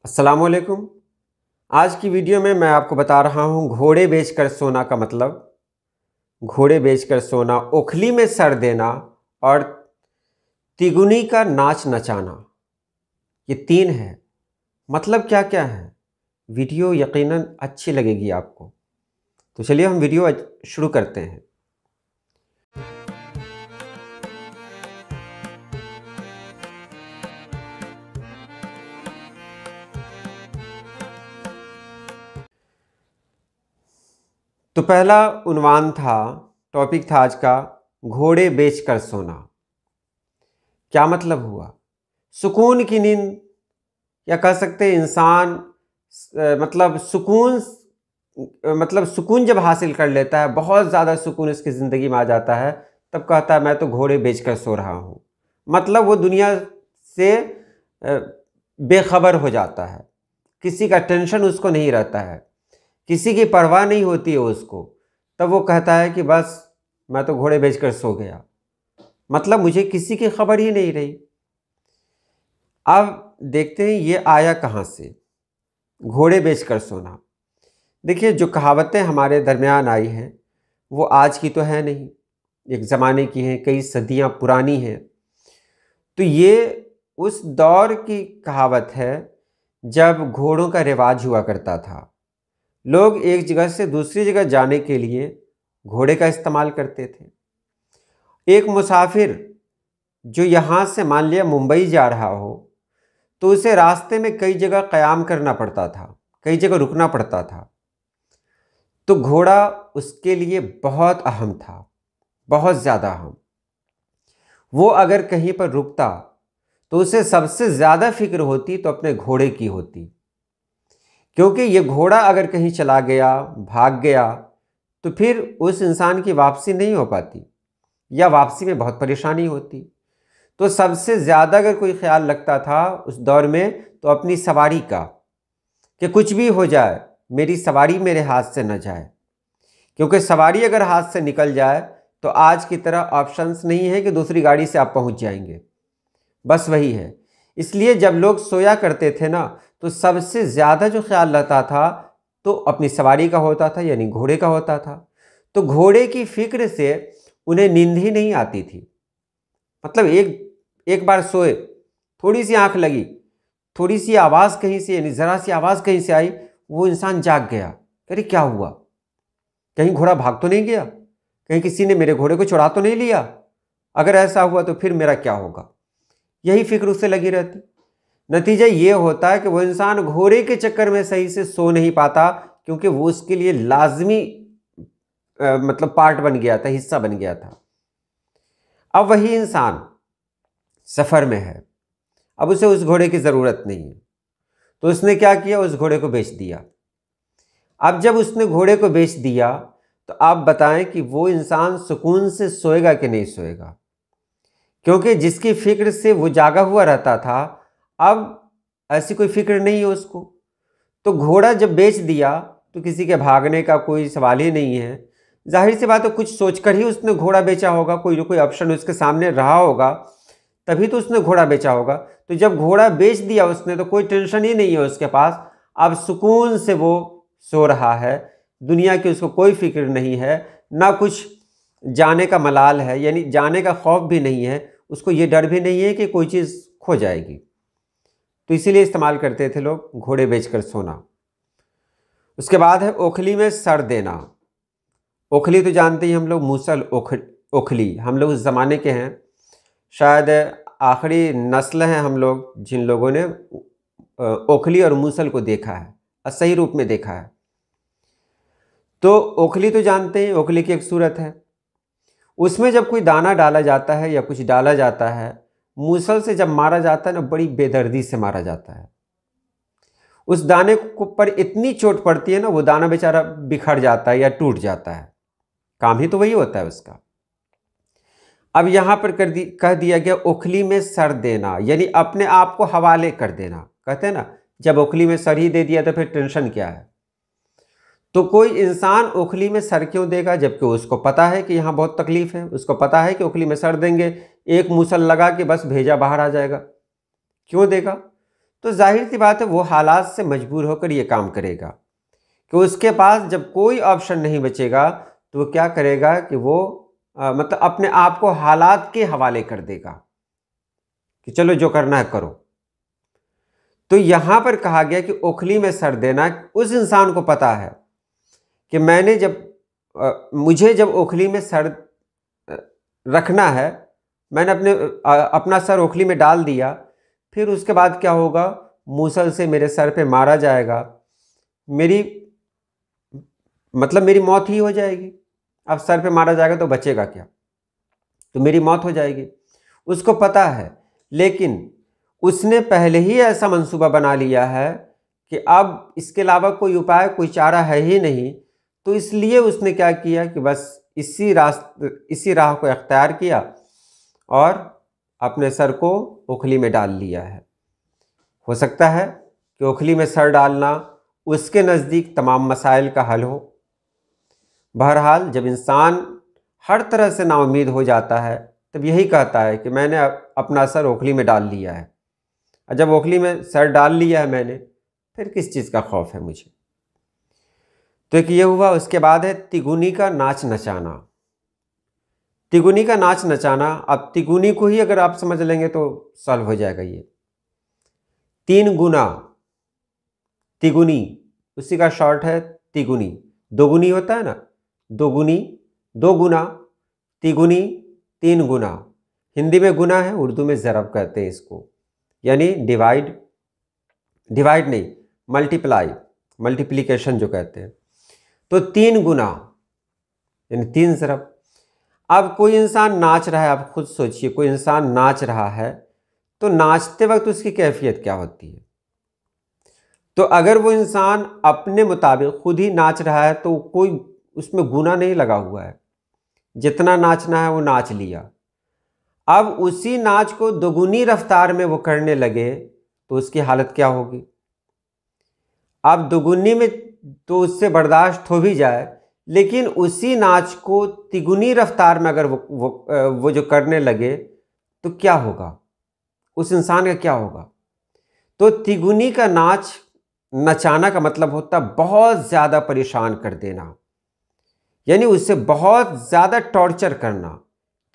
अस्सलाम वालेकुम। आज की वीडियो में मैं आपको बता रहा हूँ घोड़े बेचकर सोना का मतलब। घोड़े बेचकर सोना, ओखली में सर देना और तिगुनी का नाच नचाना, ये तीन है। मतलब क्या क्या है, वीडियो यकीनन अच्छी लगेगी आपको। तो चलिए हम वीडियो शुरू करते हैं। तो पहला उन्वान था, टॉपिक था आज का, घोड़े बेचकर सोना। क्या मतलब हुआ? सुकून की नींद, या कह सकते हैं इंसान मतलब सुकून जब हासिल कर लेता है, बहुत ज़्यादा सुकून इसकी ज़िंदगी में आ जाता है, तब कहता है मैं तो घोड़े बेचकर सो रहा हूँ। मतलब वो दुनिया से बेखबर हो जाता है, किसी का टेंशन उसको नहीं रहता है, किसी की परवाह नहीं होती है उसको। तब वो कहता है कि बस मैं तो घोड़े बेचकर सो गया, मतलब मुझे किसी की खबर ही नहीं रही। अब देखते हैं ये आया कहाँ से, घोड़े बेचकर सोना। देखिए, जो कहावतें हमारे दरमियान आई हैं वो आज की तो है नहीं, एक ज़माने की हैं, कई सदियां पुरानी हैं। तो ये उस दौर की कहावत है जब घोड़ों का रिवाज हुआ करता था। लोग एक जगह से दूसरी जगह जाने के लिए घोड़े का इस्तेमाल करते थे। एक मुसाफिर जो यहाँ से मान लिया मुंबई जा रहा हो, तो उसे रास्ते में कई जगह क़याम करना पड़ता था, कई जगह रुकना पड़ता था। तो घोड़ा उसके लिए बहुत अहम था, बहुत ज़्यादा अहम। वो अगर कहीं पर रुकता तो उसे सबसे ज़्यादा फिक्र होती तो अपने घोड़े की होती, क्योंकि ये घोड़ा अगर कहीं चला गया, भाग गया, तो फिर उस इंसान की वापसी नहीं हो पाती, या वापसी में बहुत परेशानी होती। तो सबसे ज़्यादा अगर कोई ख्याल रखता था उस दौर में, तो अपनी सवारी का, कि कुछ भी हो जाए मेरी सवारी मेरे हाथ से न जाए। क्योंकि सवारी अगर हाथ से निकल जाए तो आज की तरह ऑप्शंस नहीं है कि दूसरी गाड़ी से आप पहुंच जाएंगे, बस वही है। इसलिए जब लोग सोया करते थे ना, तो सबसे ज़्यादा जो ख्याल रहता था तो अपनी सवारी का होता था, यानी घोड़े का होता था। तो घोड़े की फिक्र से उन्हें नींद ही नहीं आती थी। मतलब एक बार सोए, थोड़ी सी आंख लगी, थोड़ी सी आवाज़ कहीं से, यानी ज़रा सी आवाज़ कहीं से आई, वो इंसान जाग गया। अरे क्या हुआ, कहीं घोड़ा भाग तो नहीं गया, कहीं किसी ने मेरे घोड़े को चुरा तो नहीं लिया? अगर ऐसा हुआ तो फिर मेरा क्या होगा, यही फिक्र उससे लगी रहती। नतीजा ये होता है कि वो इंसान घोड़े के चक्कर में सही से सो नहीं पाता, क्योंकि वो उसके लिए लाजमी मतलब पार्ट बन गया था, हिस्सा बन गया था। अब वही इंसान सफ़र में है, अब उसे उस घोड़े की ज़रूरत नहीं है, तो उसने क्या किया, उस घोड़े को बेच दिया। अब जब उसने घोड़े को बेच दिया, तो आप बताएं कि वो इंसान सुकून से सोएगा कि नहीं सोएगा? क्योंकि जिसकी फिक्र से वो जागा हुआ रहता था, अब ऐसी कोई फिक्र नहीं है उसको। तो घोड़ा जब बेच दिया तो किसी के भागने का कोई सवाल ही नहीं है। जाहिर सी बात है, कुछ सोचकर ही उसने घोड़ा बेचा होगा, कोई ना कोई ऑप्शन उसके सामने रहा होगा, तभी तो उसने घोड़ा बेचा होगा। तो जब घोड़ा बेच दिया उसने, तो कोई टेंशन ही नहीं है उसके पास, अब सुकून से वो सो रहा है, दुनिया की उसको कोई फिक्र नहीं है, ना कुछ जाने का मलाल है, यानी जाने का खौफ भी नहीं है, उसको ये डर भी नहीं है कि कोई चीज़ खो जाएगी। तो इसीलिए इस्तेमाल करते थे लोग घोड़े बेचकर सोना। उसके बाद है ओखली में सर देना। ओखली तो जानते ही हम लोग, मूसल ओखली, हम लोग उस ज़माने के हैं, शायद आखिरी नस्ल हैं हम लोग जिन लोगों ने ओखली और मूसल को देखा है और सही रूप में देखा है। तो ओखली तो जानते हैं, ओखली की एक सूरत है, उसमें जब कोई दाना डाला जाता है या कुछ डाला जाता है, मूसल से जब मारा जाता है ना, बड़ी बेदर्दी से मारा जाता है। उस दाने को पर इतनी चोट पड़ती है ना, वो दाना बेचारा बिखर जाता है या टूट जाता है, काम ही तो वही होता है उसका। अब यहाँ पर कह दिया गया ओखली में सर देना, यानी अपने आप को हवाले कर देना। कहते हैं ना, जब ओखली में सर ही दे दिया तो फिर टेंशन क्या है। तो कोई इंसान ओखली में सर क्यों देगा, जबकि उसको पता है कि यहाँ बहुत तकलीफ है, उसको पता है कि ओखली में सर देंगे एक मूसल लगा के बस भेजा बाहर आ जाएगा, क्यों देगा? तो जाहिर सी बात है वो हालात से मजबूर होकर ये काम करेगा कि उसके पास जब कोई ऑप्शन नहीं बचेगा तो वो क्या करेगा कि वो मतलब अपने आप को हालात के हवाले कर देगा कि चलो जो करना है करो। तो यहाँ पर कहा गया कि ओखली में सर देना, उस इंसान को पता है कि मैंने मुझे जब ओखली में सर रखना है, मैंने अपना सर ओखली में डाल दिया, फिर उसके बाद क्या होगा, मूसल से मेरे सर पे मारा जाएगा, मेरी मौत ही हो जाएगी। अब सर पे मारा जाएगा तो बचेगा क्या, तो मेरी मौत हो जाएगी। उसको पता है, लेकिन उसने पहले ही ऐसा मंसूबा बना लिया है कि अब इसके अलावा कोई उपाय, कोई चारा है ही नहीं। तो इसलिए उसने क्या किया कि बस इसी राह को अख्तियार किया और अपने सर को ओखली में डाल लिया है। हो सकता है कि ओखली में सर डालना उसके नज़दीक तमाम मसाइल का हल हो। बहरहाल जब इंसान हर तरह से नाउम्मीद हो जाता है तब यही कहता है कि मैंने अपना सर ओखली में डाल लिया है। और जब ओखली में सर डाल लिया है मैंने, फिर किस चीज़ का खौफ है मुझे। तो एक ये हुआ। उसके बाद है तिगुनी का नाच नचाना। तिगुनी का नाच नचाना, अब तिगुनी को ही अगर आप समझ लेंगे तो सॉल्व हो जाएगा ये। 3 गुना, तिगुनी उसी का शॉर्ट है तिगुनी। दोगुनी होता है ना, दोगुनी 2 गुना, तिगुनी 3 गुना। हिंदी में गुना है, उर्दू में ज़रब कहते हैं इसको, यानी डिवाइड नहीं, मल्टीप्लिकेशन जो कहते हैं। तो 3 गुना यानी 3 ज़रब। अब कोई इंसान नाच रहा है, आप खुद सोचिए, कोई इंसान नाच रहा है तो नाचते वक्त उसकी कैफियत क्या होती है। तो अगर वो इंसान अपने मुताबिक खुद ही नाच रहा है तो कोई उसमें गुना नहीं लगा हुआ है, जितना नाचना है वो नाच लिया। अब उसी नाच को दोगुनी रफ्तार में वो करने लगे तो उसकी हालत क्या होगी। अब दोगुनी में तो उससे बर्दाश्त हो भी जाए, लेकिन उसी नाच को तिगुनी रफ्तार में अगर वो जो करने लगे तो क्या होगा, उस इंसान का क्या होगा। तो तिगुनी का नाच नचाना का मतलब होता है बहुत ज़्यादा परेशान कर देना, यानी उससे बहुत ज़्यादा टॉर्चर करना।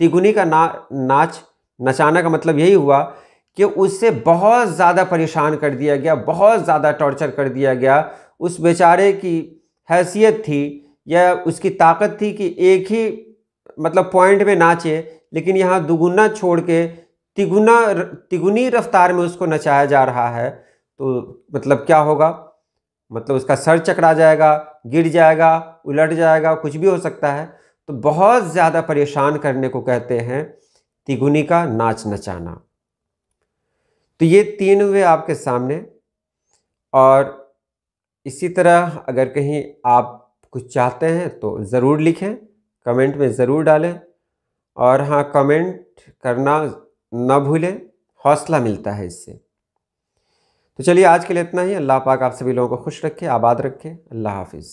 तिगुनी का नाच नचाना का मतलब यही हुआ कि उससे बहुत ज़्यादा परेशान कर दिया गया, बहुत ज़्यादा टॉर्चर कर दिया गया। उस बेचारे की हैसियत थी या उसकी ताकत थी कि एक ही पॉइंट में नाचे, लेकिन यहाँ दुगुना छोड़ के तिगुनी रफ्तार में उसको नचाया जा रहा है। तो क्या होगा, उसका सर चकरा जाएगा, गिर जाएगा, उलट जाएगा, कुछ भी हो सकता है। तो बहुत ज़्यादा परेशान करने को कहते हैं तिगुनी का नाच नचाना। तो ये 3 हुए आपके सामने। और इसी तरह अगर कहीं आप कुछ चाहते हैं तो ज़रूर लिखें, कमेंट में ज़रूर डालें। और हाँ, कमेंट करना ना भूलें, हौसला मिलता है इससे। तो चलिए आज के लिए इतना ही। अल्लाह पाक आप सभी लोगों को खुश रखे, आबाद रखे। अल्लाह हाफिज़।